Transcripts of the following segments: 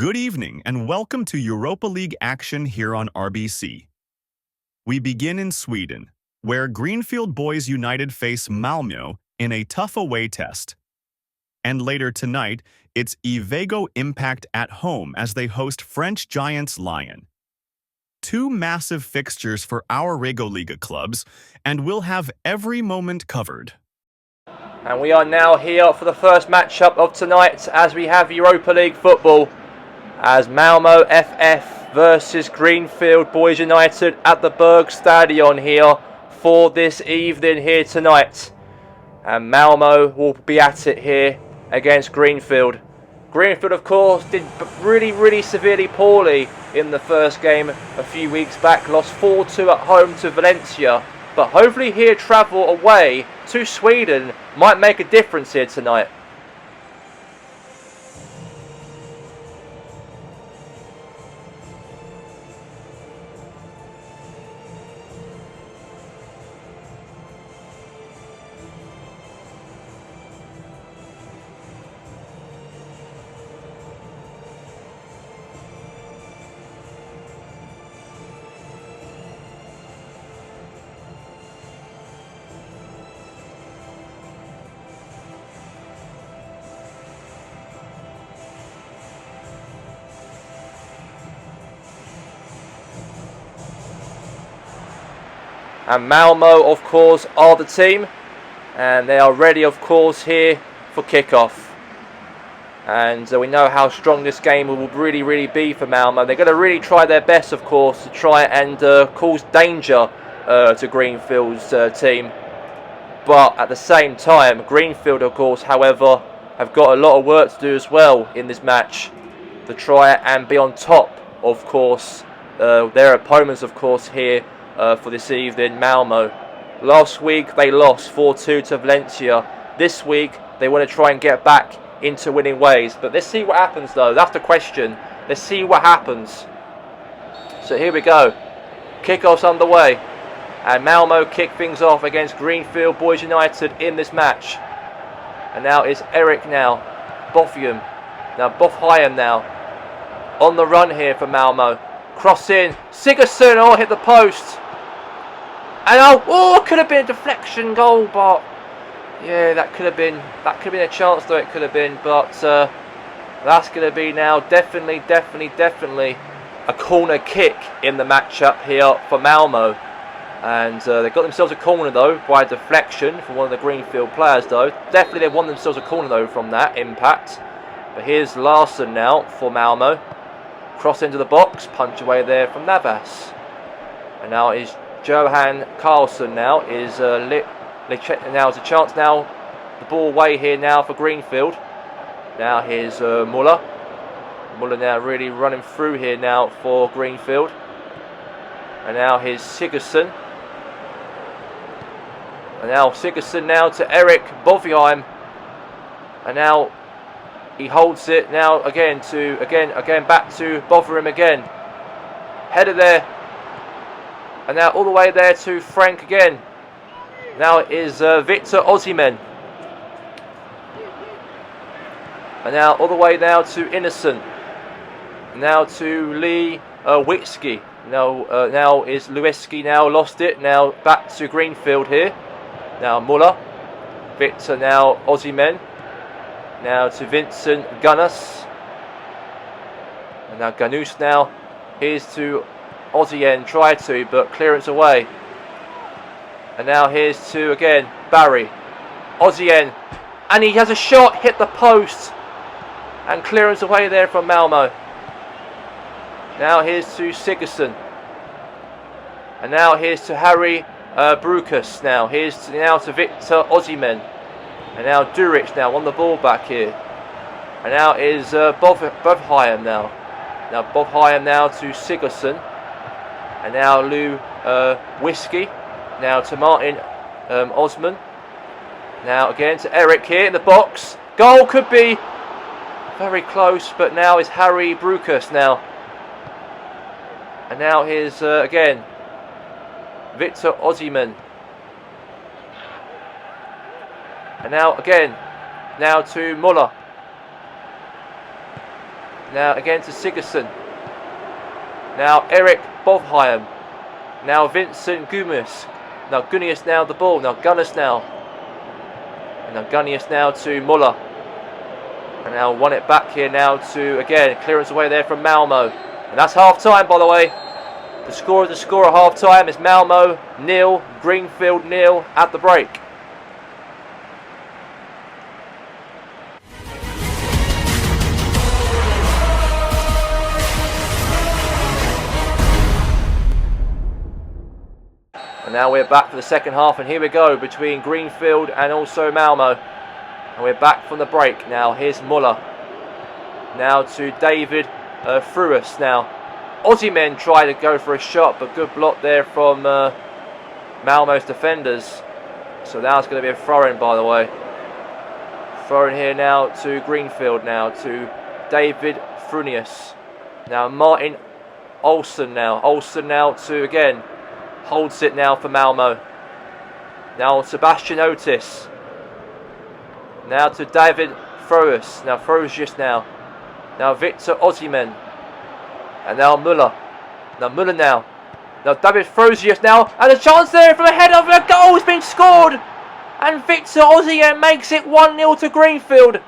Good evening and welcome to Europa League action here on RBC. We begin in Sweden, where Greenfield Boys United face Malmö in a tough away test. And later tonight, it's Ivego Impact at home as they host French giants Lyon. Two massive fixtures for our Regoliga clubs, and we'll have every moment covered. And we are now here for the first matchup of tonight as we have Europa League football. As Malmö FF versus Greenfield Boys United at the Berg Stadion here for this evening here tonight. And Malmö will be at it here against Greenfield. Greenfield, of course, did really severely poorly in the first game a few weeks back. Lost 4-2 at home to Valencia. But hopefully here travel away to Sweden might make a difference here tonight. And Malmö, of course, are the team. And they are ready, of course, here for kickoff. And we know how strong this game will really be for Malmö. They're going to really try their best, of course, to try and cause danger to Greenfield's team. But at the same time, Greenfield, of course, however, have got a lot of work to do as well in this match. To try and be on top, of course, their opponents, of course, here. For this evening, Malmö. Last week they lost 4-2 to Valencia. This week they want to try and get back into winning ways. But let's see what happens though. That's the question. Let's see what happens. So here we go. Kickoff's underway. And Malmö kick things off against Greenfield Boys United in this match. And now it's Eric now. Boffium. Now Bofheim now. On the run here for Malmö. Cross in. Sigurdsson. Oh, hit the post. And oh, could have been a deflection goal, but yeah, that could have been a chance though. It could have been, but that's going to be now definitely a corner kick in the matchup here for Malmö. And they got themselves a corner though by a deflection from one of the Greenfield players though. Definitely they won themselves a corner though from that impact. But here's Larsson now for Malmö. Cross into the box, punch away there from Navas. And now is Johan Carlson now is now is a chance now. The ball away here now for Greenfield. Now here's Muller. Muller now really running through here now for Greenfield. And now here's Sigurdsson. And now Sigurdsson now to Eric Bofheim. And now he holds it now again back to Bofheim again. Header there. And now all the way there to Frank again. Now it is Victor Osimhen. And now all the way now to Innocent. Now to Lee Witsky. Now is Lewiski now lost it. Now back to Greenfield here. Now Muller. Victor now Osimhen. Now to Vincent Gunnus. And now Ganus now. Here's to Osimhen, tried to, but clearance away. And now here's to, again, Barry. Osimhen. And he has a shot, hit the post. And clearance away there from Malmö. Now here's to Sigurdsson. And now here's to Harry Brukus now. Here's to Victor Osimhen. And now Duric now on the ball back here. And now is Bofheim now. Now Bofheim now to Sigurdsson. And now Lou Whiskey. Now to Martin Osman. Now again to Eric here in the box. Goal could be very close, but now is Harry Brukus now. And now here's again Victor Osimhen. And now again, now to Muller. Now again to Sigurdsson. Now Eric Bovheim. Now Vincent Gunius. Now Gunius now the ball. Now Gunners now. And now Gunius now to Muller. And now won it back here now to, again, clearance away there from Malmo. And that's half time, by the way. The score at half time is Malmo 0, Greenfield 0 at the break. And now we're back for the second half, and here we go between Greenfield and also Malmo. And we're back from the break now. Here's Muller. Now to David Fruus now. Aussie men try to go for a shot, but good block there from Malmo's defenders. So now it's going to be a throw-in, by the way. Throw-in here now to Greenfield now to David Frunius. Now Martin Olsen now. Olsen now to, again, holds it now for Malmo. Now Sebastian Otis. Now to David Froes. Now Frosius now. Now Victor Osimhen. And now Muller. Now Muller now. Now David Frosius now. And a chance there from ahead of a goal has been scored. And Victor Osimhen makes it 1-0 to Greenfield.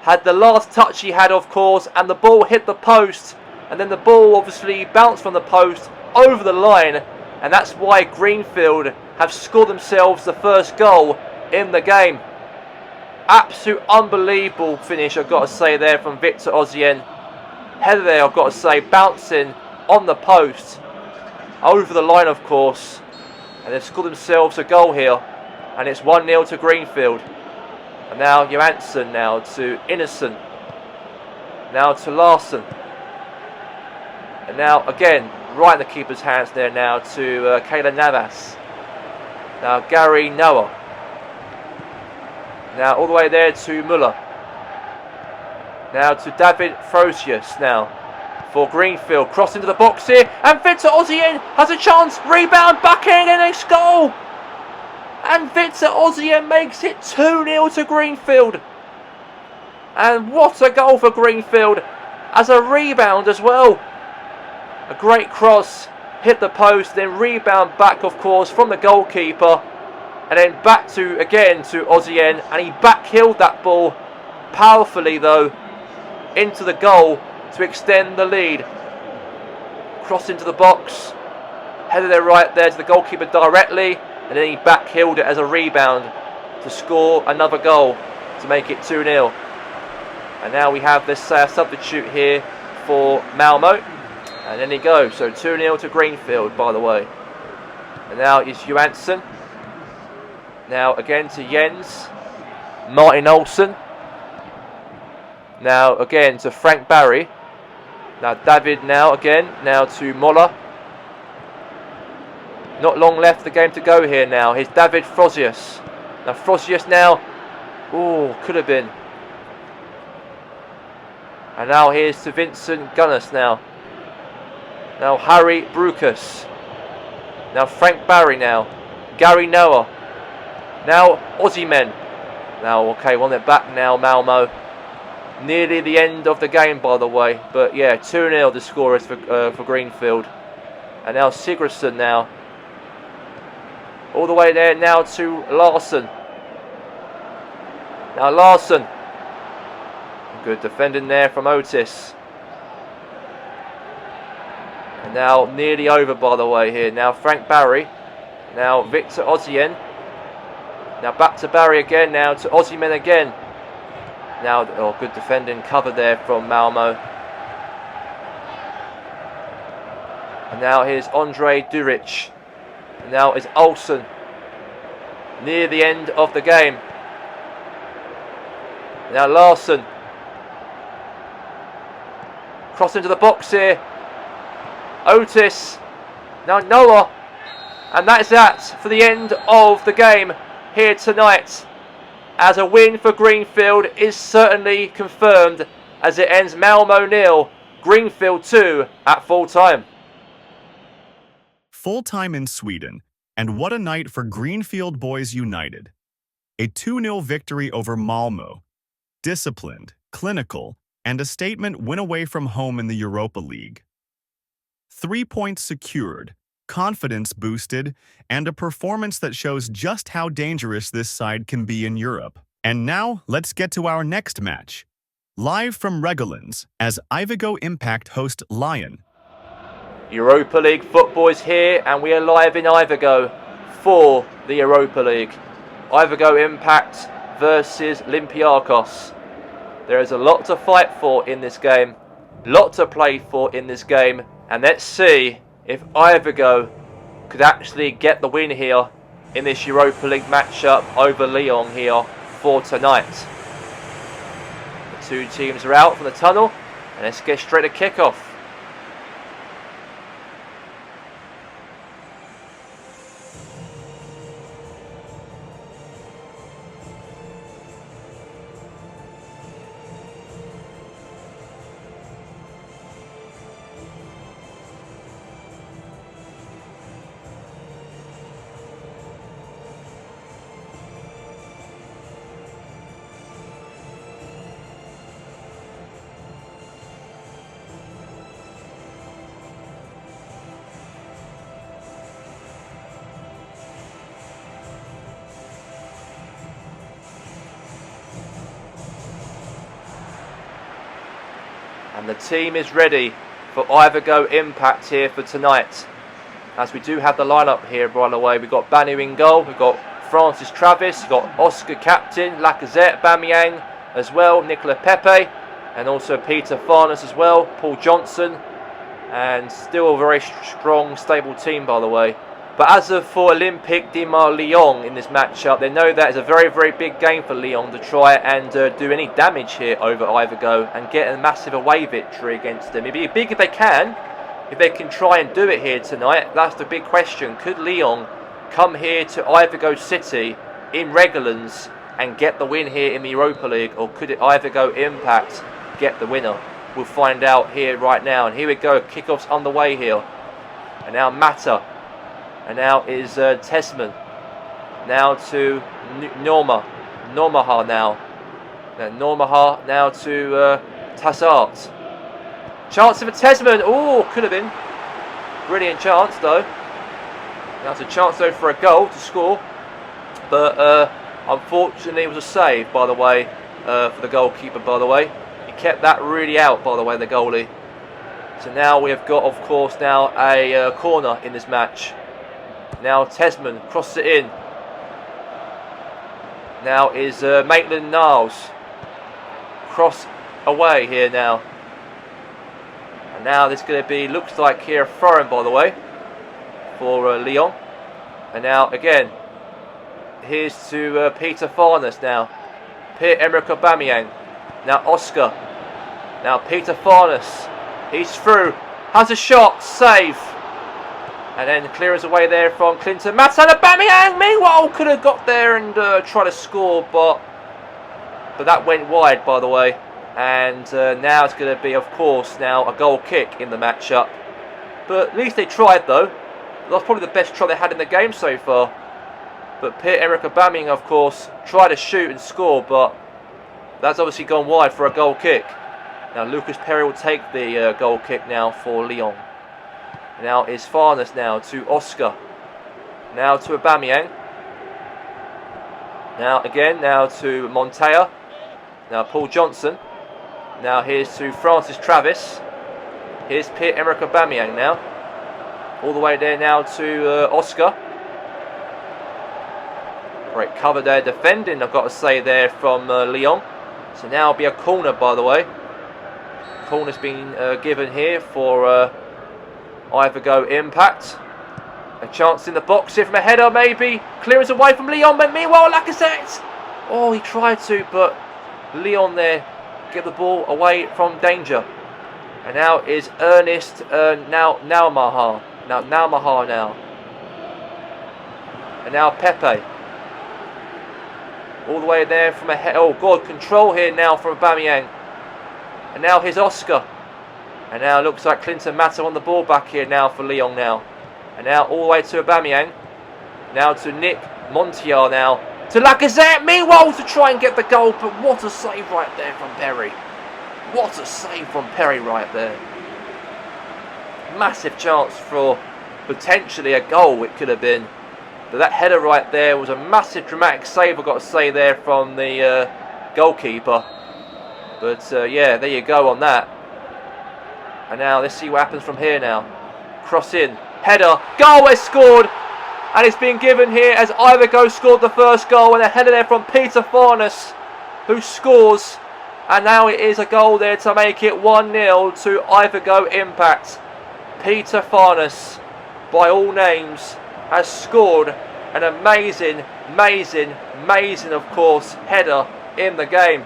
Had the last touch he had, of course, and the ball hit the post. And then the ball obviously bounced from the post over the line. And that's why Greenfield have scored themselves the first goal in the game. Absolute unbelievable finish, I've got to say, there from Victor Osimhen. Header there, I've got to say, bouncing on the post. Over the line, of course. And they've scored themselves a goal here. And it's 1-0 to Greenfield. And now Johansson now to Innocent. Now to Larsson. And now, again, right in the keeper's hands there now to Kayla Navas. Now Gary Noah. Now all the way there to Muller. Now to David Frosius now for Greenfield. Cross into the box here. And Victor Osimhen has a chance. Rebound back in and a goal. And Victor Osimhen makes it 2-0 to Greenfield. And what a goal for Greenfield. As a rebound as well. A great cross. Hit the post. Then rebound back, of course, from the goalkeeper. And then back to, again, to Osimhen. And he backheeled that ball powerfully, though, into the goal to extend the lead. Cross into the box. Headed there right there to the goalkeeper directly. And then he backheeled it as a rebound to score another goal to make it 2-0. And now we have this substitute here for Malmo. And then he goes. So 2-0 to Greenfield, by the way. And now it's Johansson. Now again to Jens. Martin Olsen. Now again to Frank Barry. Now David now again. Now to Muller. Not long left the game to go here now. Here's David Frosius. Now Frosius now. Oh, could have been. And now here's to Vincent Gunners now. Now Harry Brucus. Now Frank Barry now. Gary Noah. Now Osimhen. Now, okay, won it back now, Malmo. Nearly the end of the game, by the way. But yeah, 2-0 the score is for Greenfield. And now Sigurdsson now. All the way there now to Larsson. Now Larsson. Good defending there from Otis. And now nearly over, by the way, here. Now Frank Barry. Now Victor Osimhen. Now back to Barry again. Now to Osimhen again. Now, oh, good defending cover there from Malmo. And now here's Andre Duric. And now is Olsen. Near the end of the game. Now Larsson. Cross into the box here. Otis. Now Noah. And that is that for the end of the game here tonight. As a win for Greenfield is certainly confirmed as it ends Malmo 0, Greenfield 2 at full time. Full time in Sweden, and what a night for Greenfield Boys United. A 2-0 victory over Malmo. Disciplined, clinical, and a statement win away from home in the Europa League. 3 points secured, confidence boosted, and a performance that shows just how dangerous this side can be in Europe. And now, let's get to our next match. Live from Regalens, as Ivigo Impact host Lyon. Europa League football is here, and we are live in Ivigo for the Europa League. Ivigo Impact versus Olympiacos. There is a lot to fight for in this game, lot to play for in this game, and let's see if Ivigo could actually get the win here in this Europa League matchup over Lyon here for tonight. The two teams are out from the tunnel, and let's get straight to kickoff. And the team is ready for Ivigo Impact here for tonight. As we do have the lineup here, by the way. We've got Banu in goal, we've got Francis Travis, we've got Oscar captain, Lacazette, Bamiyang as well, Nicola Pepe, and also Peter Farnes as well, Paul Johnson, and still a very strong, stable team, by the way. But as for Olympique de Lyon in this matchup, they know that it's a very, very big game for Lyon to try and do any damage here over Ivigo and get a massive away victory against them. It'd be big if they can try and do it here tonight. That's the big question. Could Lyon come here to Ivigo City in Regalens and get the win here in the Europa League, or could it Ivigo Impact get the winner? We'll find out here right now. And here we go, kickoff's underway here. And now Mata. And now is Tesman. Now to Normaha now. Normaha now to Tassart. Chance of a Tesman. Oh, could have been. Brilliant chance though. That's a chance though for a goal to score. But unfortunately it was a save, by the way, for the goalkeeper, by the way. He kept that really out, by the way, the goalie. So now we have got, of course, now a corner in this match. Now Tesman crosses it in. Now is Maitland-Niles. Cross away here now. And now this is going to be, looks like here, a throw-in, by the way, for Lyon. And now again, here's to Peter Farnes now. Pierre-Emerick Aubameyang. Now Oscar. Now Peter Farnes. He's through. Has a shot. Save. And then clears away there from Clinton. Matan Aubameyang, meanwhile, could have got there and tried to score, but that went wide, by the way. And now it's going to be, of course, now a goal kick in the matchup. But at least they tried, though. That's probably the best try they had in the game so far. But Pierre-Emerick Aubameyang, of course, tried to shoot and score, but that's obviously gone wide for a goal kick. Now Lucas Perry will take the goal kick now for Lyon. Now is Farnes now to Oscar. Now to Aubameyang. Now again, now to Montea. Now Paul Johnson. Now here's to Francis Travis. Here's Pierre-Emerick Aubameyang now. All the way there now to Oscar. Great cover there defending, I've got to say, there from Lyon. So now it'll be a corner, by the way. Corner's been given here for Ivigo Impact. A chance in the box here from a header, maybe. Clearance away from Lyon, but meanwhile Lacazette. Oh, he tried to, but Lyon there get the ball away from danger. And now is Ernest Naumaha. Now Naumaha now. And now Pepe. All the way there from a head. Oh God, control here now from Aubameyang. And now here's Oscar. And now it looks like Clinton Mata on the ball back here now for Lyon now. And now all the way to Aubameyang. Now to Nick Montiel now. To Lacazette, meanwhile, to try and get the goal. But what a save right there from Perry. What a save from Perry right there. Massive chance for potentially a goal it could have been. But that header right there was a massive dramatic save, I've got to say, there from the goalkeeper. But yeah, there you go on that. And now let's see what happens from here now. Cross in, header, goal is scored! And it's been given here as Ivergo scored the first goal, and a header there from Peter Farnes, who scores. And now it is a goal there to make it 1-0 to Ivergo Impact. Peter Farnes, by all names, has scored an amazing, of course, header in the game.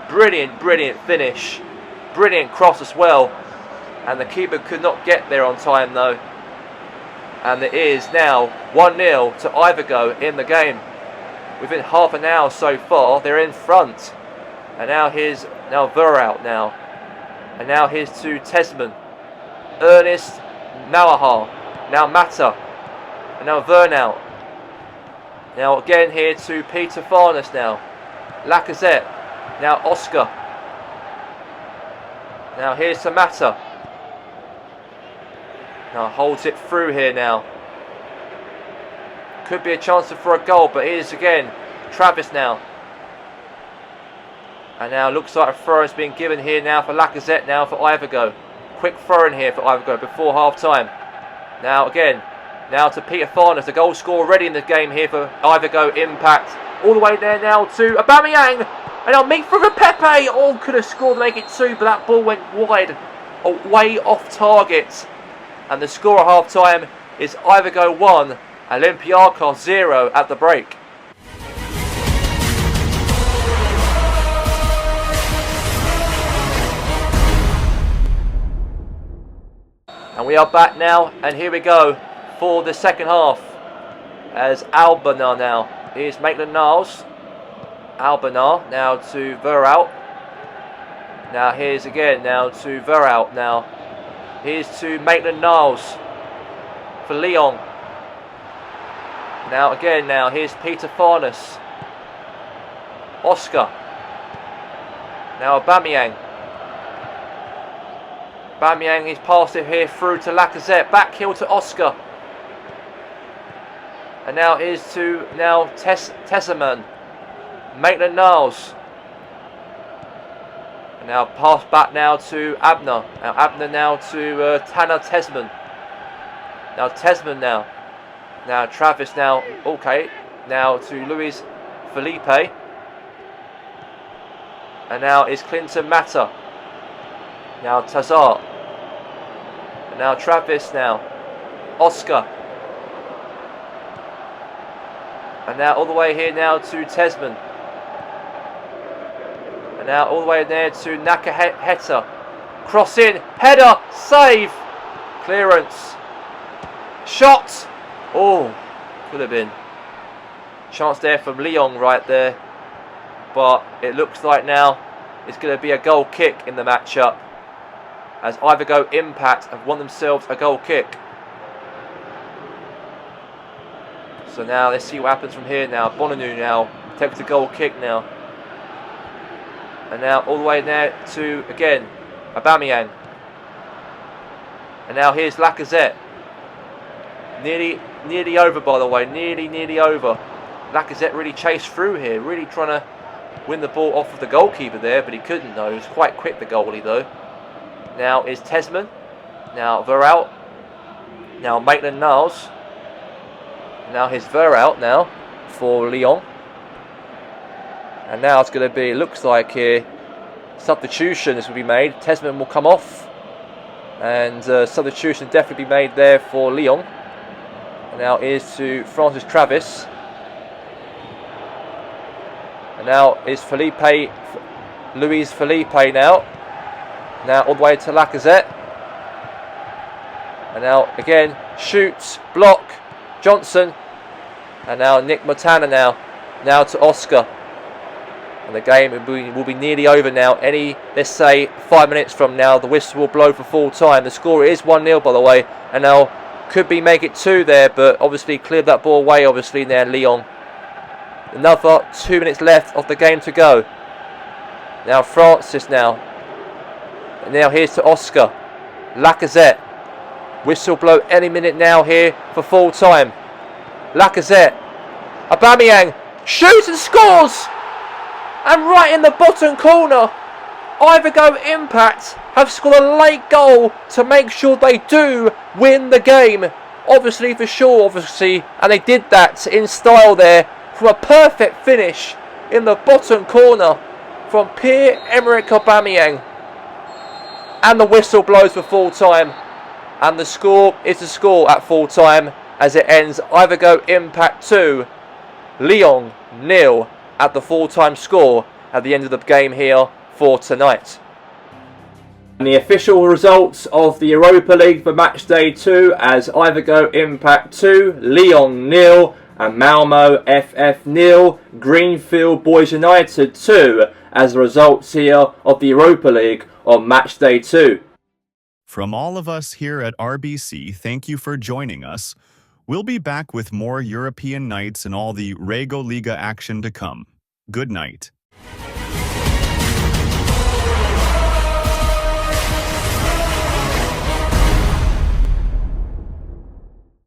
Brilliant finish. Brilliant cross as well. And the keeper could not get there on time though. And it is now 1-0 to Ivergo in the game. Within half an hour so far, they're in front. And now here's Verhout now. And now here's to Tesman. Ernest Nauahar. Now Mata. And now Verhout. Now again here to Peter Farnes now. Lacazette. Now Oscar. Now here's to Mata. Now holds it through here now. Could be a chance for a goal, but here's again Travis now. And now looks like a throw is being given here now for Lacazette now for Ivergo. Quick throw in here for Ivergo before half time. Now again, now to Peter Farnes, the goal scorer already in the game here for Ivergo Impact. All the way there now to Aubameyang. And now meet for Pepe. Oh, could have scored to make it 2, but that ball went wide, way off target. And the score at half time is Ivergo 1, Olympiacos 0 at the break. And we are back now, and here we go for the second half. As Albanar now is Maitland-Niles. Albanar now to Verhout. Now here's again now to Verhout now. Here's to Maitland-Niles for Lyon. Now again now here's Peter Farnes. Oscar. Now Aubameyang. Aubameyang, he's passed it here through to Lacazette. Back heel to Oscar. And now here's to Tesserman. Maitland-Niles. And now pass back now to Abner. Now Abner now to Tanner Tesman. Now Tesman now. Now Travis now. Okay. Now to Luis Felipe. And now is Clinton Mata. Now Tazar. And now Travis now. Oscar. And now all the way here now to Tesman. And now all the way there to Nakaheta. Cross in. Header. Save. Clearance. Shot. Oh. Could have been. Chance there from Lyon right there. But it looks like now it's going to be a goal kick in the matchup. As Ivergo Impact have won themselves a goal kick. So now let's see what happens from here now. Bonanu now takes the goal kick now. And now all the way there to, again, Aubameyang. And now here's Lacazette. Nearly over, by the way. Nearly over. Lacazette really chased through here. Really trying to win the ball off of the goalkeeper there, but he couldn't though. He was quite quick, the goalie though. Now is Tesman. Now Verhout. Now Maitland-Niles. Now here's Verhout now for Lyon. And now it's going to be, it looks like here, substitutions will be made. Tesman will come off. And substitution definitely be made there for Lyon. And now is to Francis Travis. And now is Luis Felipe now. Now all the way to Lacazette. And now again, shoots, block, Johnson. And now Nick Montana now. Now to Oscar. And the game will be nearly over now. Let's say 5 minutes from now, the whistle will blow for full time. The score is 1-0 by the way. And now could be make it 2 there, but obviously cleared that ball away obviously there, Lyon. Another 2 minutes left of the game to go. Now Francis now. And now here's to Oscar. Lacazette. Whistle blow any minute now here for full time. Lacazette. Aubameyang shoots and scores! And right in the bottom corner, Ivergo Impact have scored a late goal to make sure they do win the game. Obviously for sure, and they did that in style there from a perfect finish in the bottom corner from Pierre-Emerick Aubameyang. And the whistle blows for full time. And the score is the score at full time as it ends Ivergo Impact 2, Lyon 0 at the full time score at the end of the game here for tonight. And the official results of the Europa League for Matchday 2 as Ivergo Impact 2, Lyon 0 and Malmo FF 0, Greenfield Boys United 2 as the results here of the Europa League on Matchday 2. From all of us here at RBC, thank you for joining us. We'll be back with more European nights and all the Rego Liga action to come. Good night.